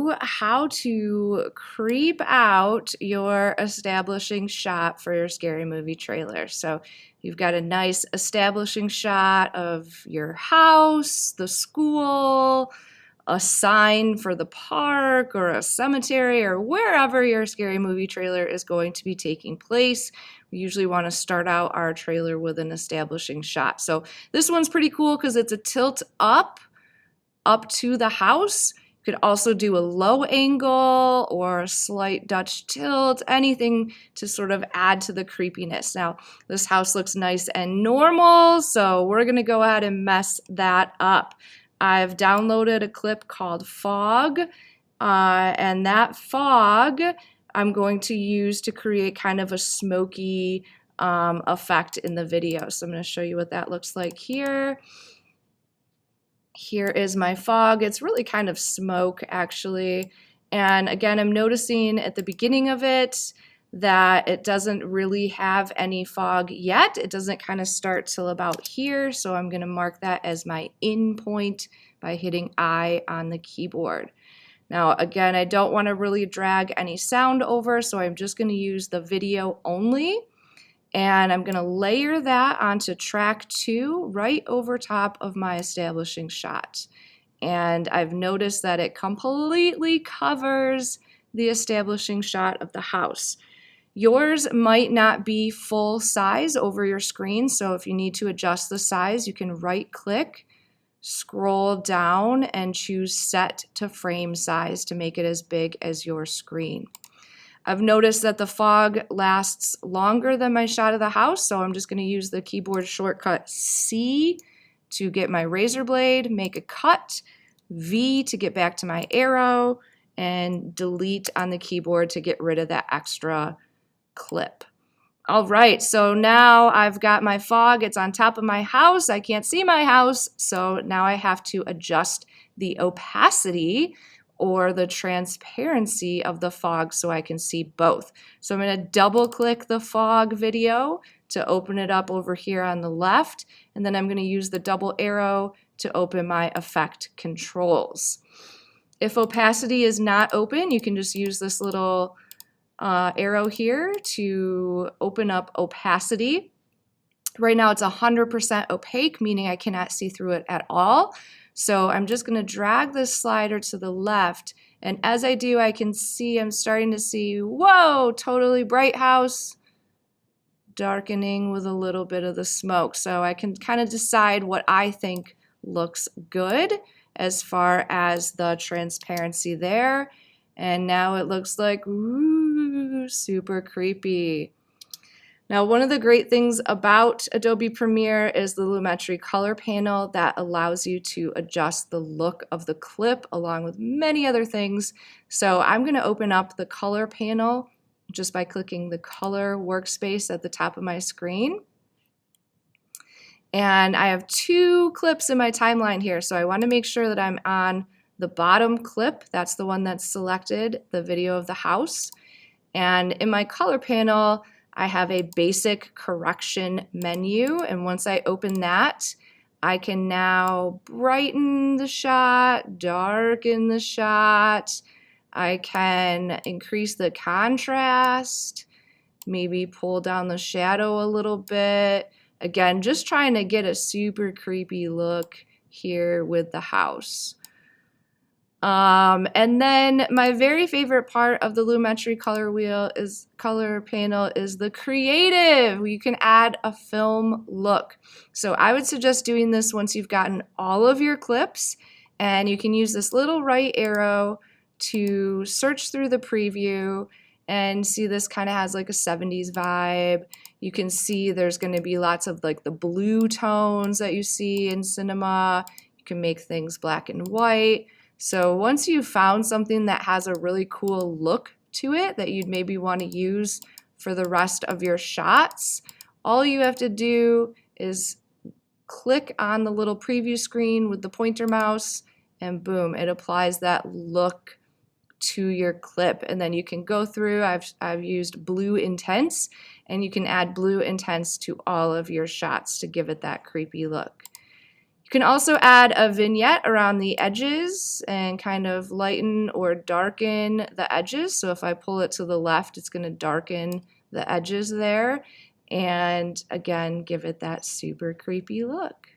you how to creep out your establishing shot for your scary movie trailer. So you've got a nice establishing shot of your house, the school, a sign for the park or a cemetery or wherever your scary movie trailer is going to be taking place. We usually want to start out our trailer with an establishing shot. So this one's pretty cool because it's a tilt up to the house. You could also do a low angle or a slight Dutch tilt, anything to sort of add to the creepiness. Now, this house looks nice and normal, so we're going to go ahead and mess that up. I've downloaded a clip called Fog, and that fog I'm going to use to create kind of a smoky effect in the video. So I'm going to show you what that looks like here. Here is my fog. It's really kind of smoke, actually. And again, I'm noticing at the beginning of it that it doesn't really have any fog yet. It doesn't kind of start till about here. So I'm going to mark that as my in point by hitting I on the keyboard. Now, again, I don't want to really drag any sound over, so I'm just going to use the video only. And I'm going to layer that onto track 2 right over top of my establishing shot. And I've noticed that it completely covers the establishing shot of the house. Yours might not be full size over your screen, so if you need to adjust the size, you can right-click, scroll down, and choose Set to Frame Size to make it as big as your screen. I've noticed that the fog lasts longer than my shot of the house, so I'm just going to use the keyboard shortcut C to get my razor blade, make a cut, V to get back to my arrow, and delete on the keyboard to get rid of that extra clip. All right, so now I've got my fog. It's on top of my house. I can't see my house, so now I have to adjust the opacity or the transparency of the fog so I can see both. So I'm going to double click the fog video to open it up over here on the left, and then I'm going to use the double arrow to open my effect controls. If opacity is not open, you can just use this little arrow here to open up opacity. Right now it's 100% opaque, meaning I cannot see through it at all. So I'm just going to drag this slider to the left, and as I do, I can see, I'm starting to see, whoa, totally bright house, darkening with a little bit of the smoke. So I can kind of decide what I think looks good as far as the transparency there. And now it looks like, ooh, super creepy. Now, one of the great things about Adobe Premiere is the Lumetri color panel that allows you to adjust the look of the clip along with many other things. So I'm going to open up the color panel just by clicking the color workspace at the top of my screen. And I have 2 clips in my timeline here, so I want to make sure that I'm on the bottom clip. That's the one that's selected, the video of the house. And in my color panel, I have a basic correction menu, and once I open that, I can now brighten the shot, darken the shot. I can increase the contrast, maybe pull down the shadow a little bit. Again, just trying to get a super creepy look here with the house. And then my very favorite part of the Lumetri color panel is the creative. You can add a film look. So I would suggest doing this once you've gotten all of your clips, and you can use this little right arrow to search through the preview and see this kind of has like a 70s vibe. You can see there's going to be lots of like the blue tones that you see in cinema. You can make things black and white. So once you've found something that has a really cool look to it that you'd maybe want to use for the rest of your shots, all you have to do is click on the little preview screen with the pointer mouse, and boom, it applies that look to your clip. And then you can go through, I've used Blue Intense, and you can add Blue Intense to all of your shots to give it that creepy look. You can also add a vignette around the edges and kind of lighten or darken the edges. So if I pull it to the left, it's going to darken the edges there. And again, give it that super creepy look.